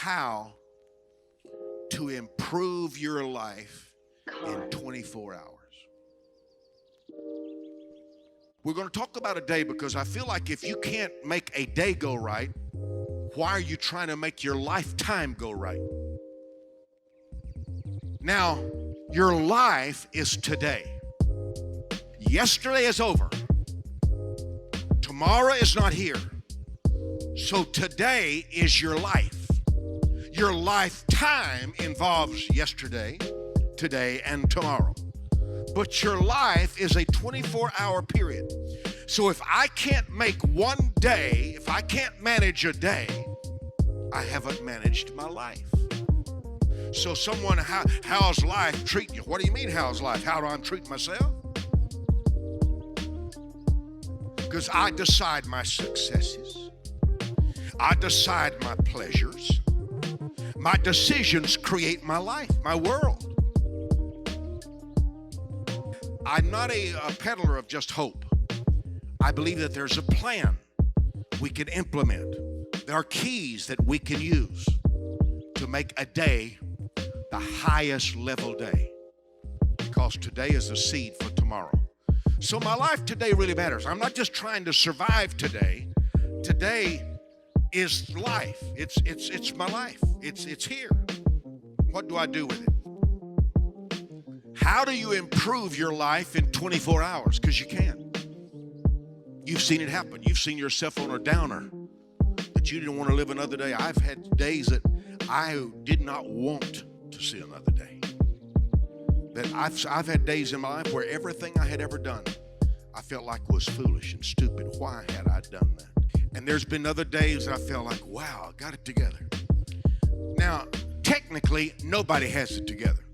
how to improve your life in 24 hours. We're going to talk about a day because I feel like if you can't make a day go right, why are you trying to make your lifetime go right? Now, your life is today. Yesterday is over. Tomorrow is not here. So today is your life. Your lifetime involves yesterday, today, and tomorrow. But your life is a 24-hour period. So if I can't make one day, if I can't manage a day, I haven't managed my life. So someone, how's life treating you? What do you mean, how's life? How do I treat myself? Because I decide my successes. I decide my pleasures. My decisions create my life, my world. I'm not a peddler of just hope. I believe that there's a plan we can implement. There are keys that we can use to make a day the highest level day, because today is the seed for tomorrow. So my life today really matters. I'm not just trying to survive today. Today is life. It's my life. It's here. What do I do with it? How do you improve your life in 24 hours? Because you can. You've seen it happen. You've seen yourself on a downer that you didn't want to live another day. I've had days that I did not want to see another day. That I've had days in my life where everything I had ever done, I felt like was foolish and stupid. Why had I done that? And there's been other days I felt like, wow, I got it together. Now, technically, nobody has it together.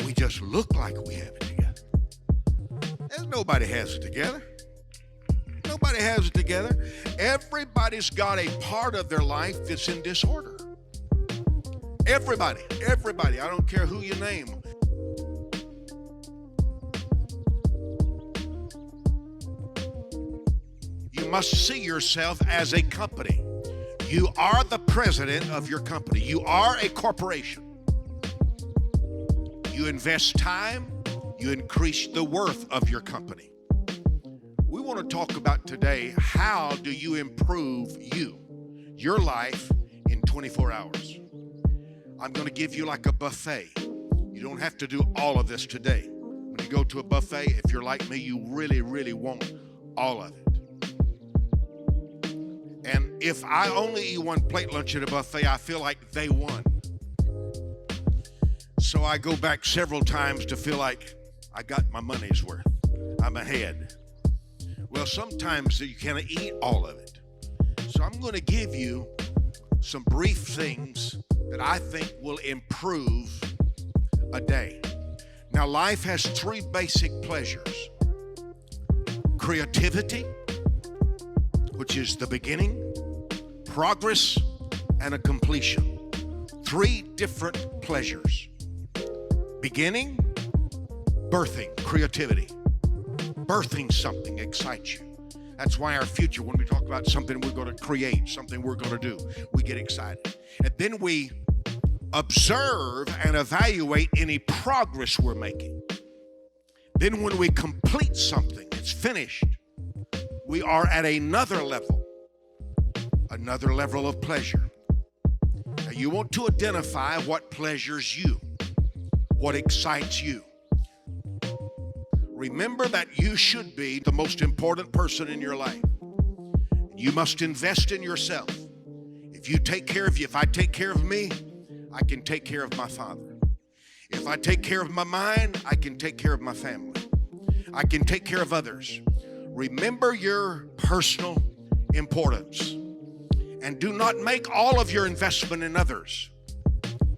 We just look like we have it together. Nobody has it together. Nobody has it together. Everybody's got a part of their life that's in disorder. Everybody. I don't care who you name. You must see yourself as a company. You are the president of your company. You are a corporation. You invest time, you increase the worth of your company. We want to talk about today, how do you improve your life in 24 hours? I'm going to give you like a buffet. You don't have to do all of this today. When you go to a buffet, if you're like me, you really, really want all of it. And if I only eat one plate lunch at a buffet, I feel like they won. So I go back several times to feel like I got my money's worth. I'm ahead. Well, sometimes you can't eat all of it. So I'm going to give you some brief things that I think will improve a day. Now, life has three basic pleasures. Creativity, which is the beginning, progress, and a completion. Three different pleasures. Beginning, birthing, creativity. Birthing something excites you. That's why our future, when we talk about something we're going to create, something we're going to do, we get excited. And then we observe and evaluate any progress we're making. Then when we complete something, it's finished, we are at another level of pleasure. Now you want to identify what pleasures you, what excites you. Remember that you should be the most important person in your life. You must invest in yourself. If I take care of me, I can take care of my father. If I take care of my mind, I can take care of my family. I can take care of others. Remember your personal importance. And do not make all of your investment in others,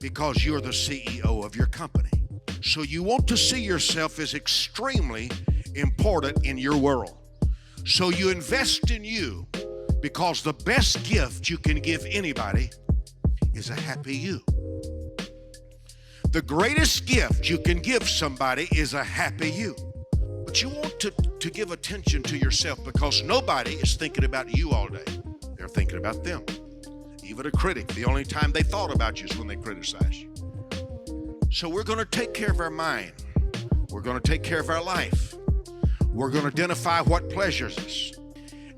because you're the CEO of your company. So you want to see yourself as extremely important in your world. So you invest in you, because the best gift you can give anybody is a happy you. The greatest gift you can give somebody is a happy you. But you want to give attention to yourself, because nobody is thinking about you all day. They're thinking about them. even a critic. The only time they thought about you is when they criticized you. So we're going to take care of our mind. We're going to take care of our life. We're going to identify what pleasures us.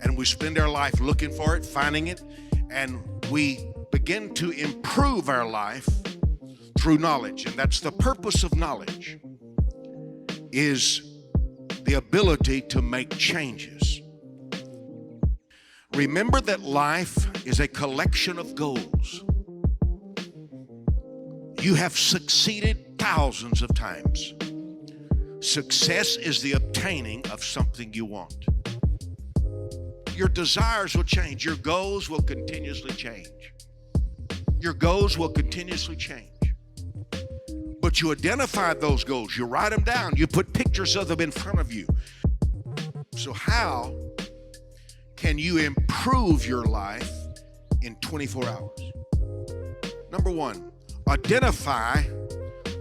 And we spend our life looking for it, finding it, and we begin to improve our life through knowledge. And that's the purpose of knowledge, is the ability to make changes. Remember that life is a collection of goals. You have succeeded thousands of times. Success is the obtaining of something you want. Your desires will change. Your goals will continuously change. Your goals will continuously change. But you identify those goals. You write them down. You put pictures of them in front of you. So how can you improve your life in 24 hours? Number one, identify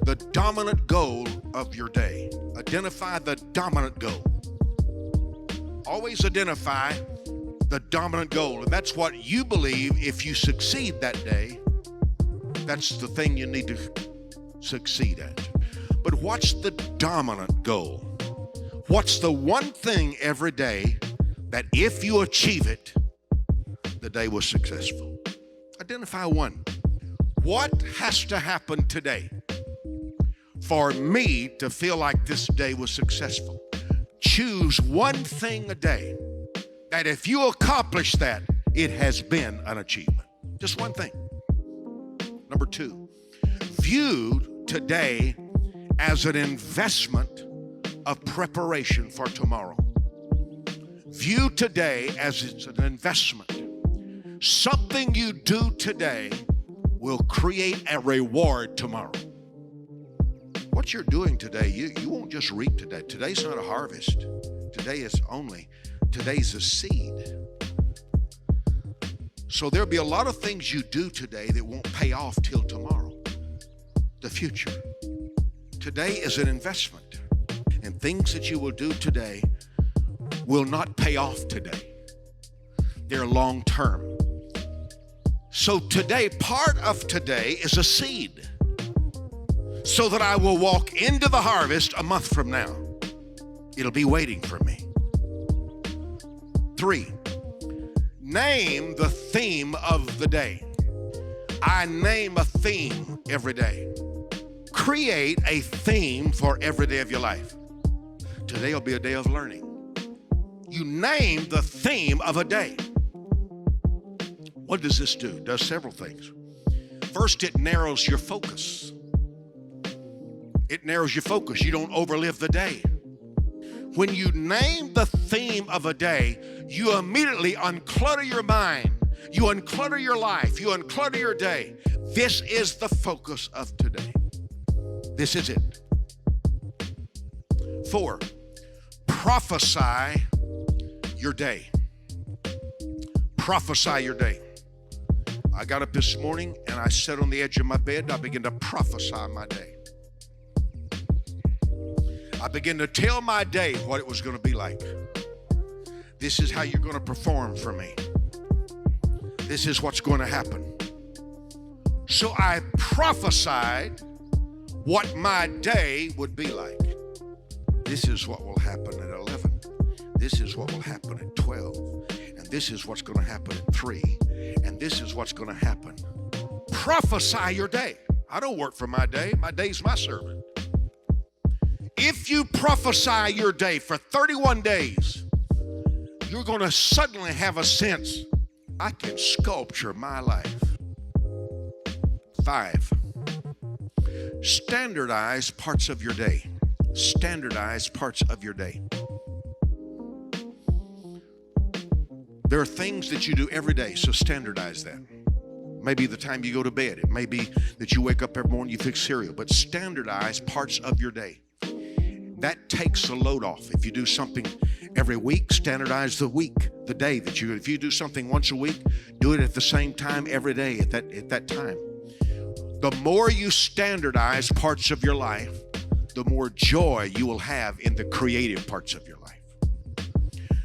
the dominant goal of your day. Identify the dominant goal. Always identify the dominant goal. And that's what you believe if you succeed that day, that's the thing you need to succeed at. But what's the dominant goal? What's the one thing every day that if you achieve it, the day was successful? Identify one. What has to happen today for me to feel like this day was successful? Choose one thing a day that if you accomplish that, it has been an achievement. Just one thing. Number two, view today as an investment of preparation for tomorrow. View today as it's an investment. Something you do today will create a reward tomorrow. What you're doing today, you won't just reap today. Today's not a harvest. Today's a seed. So there'll be a lot of things you do today that won't pay off till tomorrow, the future. Today is an investment, and things that you will do today will not pay off today. They're long term. So today, part of today is a seed, so that I will walk into the harvest a month from now. It'll be waiting for me. 3, name the theme of the day. I name a theme every day. Create a theme for every day of your life. Today will be a day of learning. You name the theme of a day. What does this do? It does several things. First, it narrows your focus. It narrows your focus. You don't overlive the day. When you name the theme of a day, you immediately unclutter your mind. You unclutter your life. You unclutter your day. This is the focus of today. This is it. 4, prophesy your day. Prophesy your day. I got up this morning and I sat on the edge of my bed and I began to prophesy my day. I began to tell my day what it was going to be like. This is how you're going to perform for me. This is what's going to happen. So I prophesied what my day would be like. This is what will happen at 11. This is what will happen at 12. And this is what's going to happen at 3. And this is what's going to happen. Prophesy your day. I don't work for my day. My day's my servant. If you prophesy your day for 31 days, you're going to suddenly have a sense, I can sculpture my life. 5, standardize parts of your day. Standardize parts of your day. There are things that you do every day, so standardize that. Maybe the time you go to bed. It may be that you wake up every morning, you fix cereal, but standardize parts of your day. That takes the load off. If you do something every week, standardize the week, the day that you do. If you do something once a week, do it at the same time every day at that time. The more you standardize parts of your life, the more joy you will have in the creative parts of your life.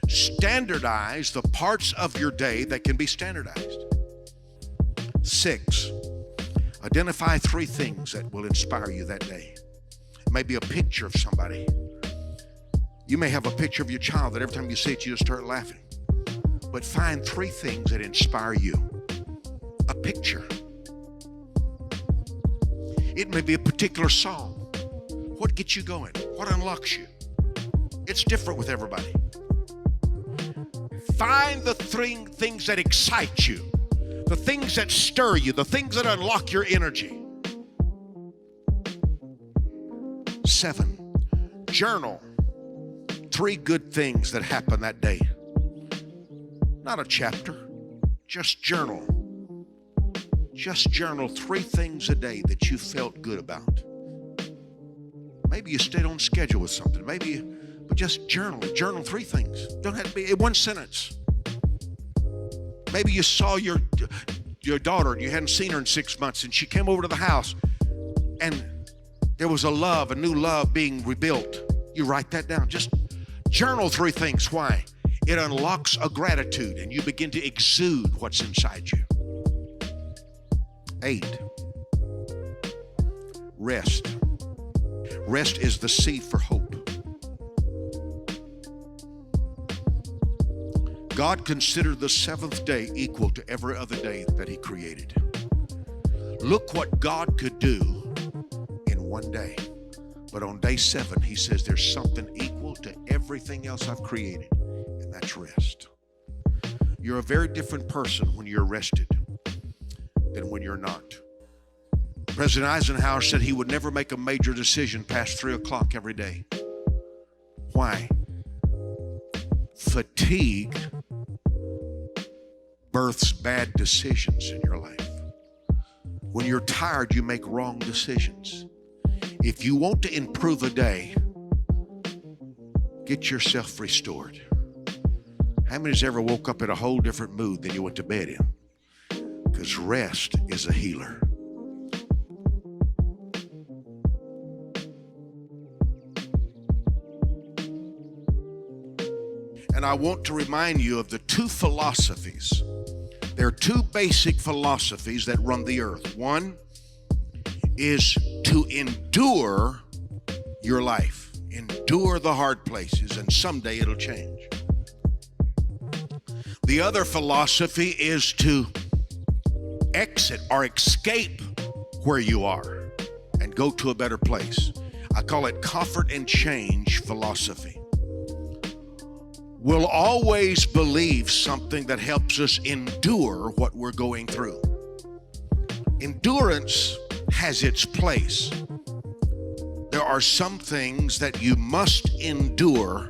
Standardize the parts of your day that can be standardized. 6, identify 3 things that will inspire you that day. It may be a picture of somebody. You may have a picture of your child that every time you see it, you just start laughing. But find 3 things that inspire you. A picture. It may be a particular song. What gets you going? What unlocks you? It's different with everybody. Find the 3 things that excite you, the things that stir you, the things that unlock your energy. 7, journal 3 good things that happened that day. Not a chapter, just journal. Just journal 3 things a day that you felt good about. Maybe you stayed on schedule with something. But just journal it. Journal 3 things. Don't have to be in one sentence. Maybe you saw your daughter and you hadn't seen her in 6 months, and she came over to the house and there was a new love being rebuilt. You write that down. Just journal 3 things. Why? It unlocks a gratitude and you begin to exude what's inside you. 8, rest. Rest is the seed for hope. God considered the 7th day equal to every other day that He created. Look what God could do in one day. But on day 7, He says there's something equal to everything else I've created, and that's rest. You're a very different person when you're rested than when you're not. President Eisenhower said he would never make a major decision past 3 o'clock every day. Why? Fatigue births bad decisions in your life. When you're tired, you make wrong decisions. If you want to improve a day, get yourself restored. How many's ever woke up in a whole different mood than you went to bed in? Because rest is a healer. And I want to remind you of the 2 philosophies. There are 2 basic philosophies that run the earth. One is to endure your life. Endure the hard places, and someday it'll change. The other philosophy is to exit or escape where you are and go to a better place. I call it comfort and change philosophy. We'll always believe something that helps us endure what we're going through. Endurance has its place. There are some things that you must endure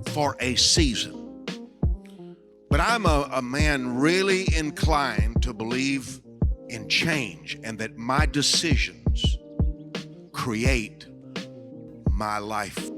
for a season. But I'm a man really inclined to believe in change, and that my decisions create my life.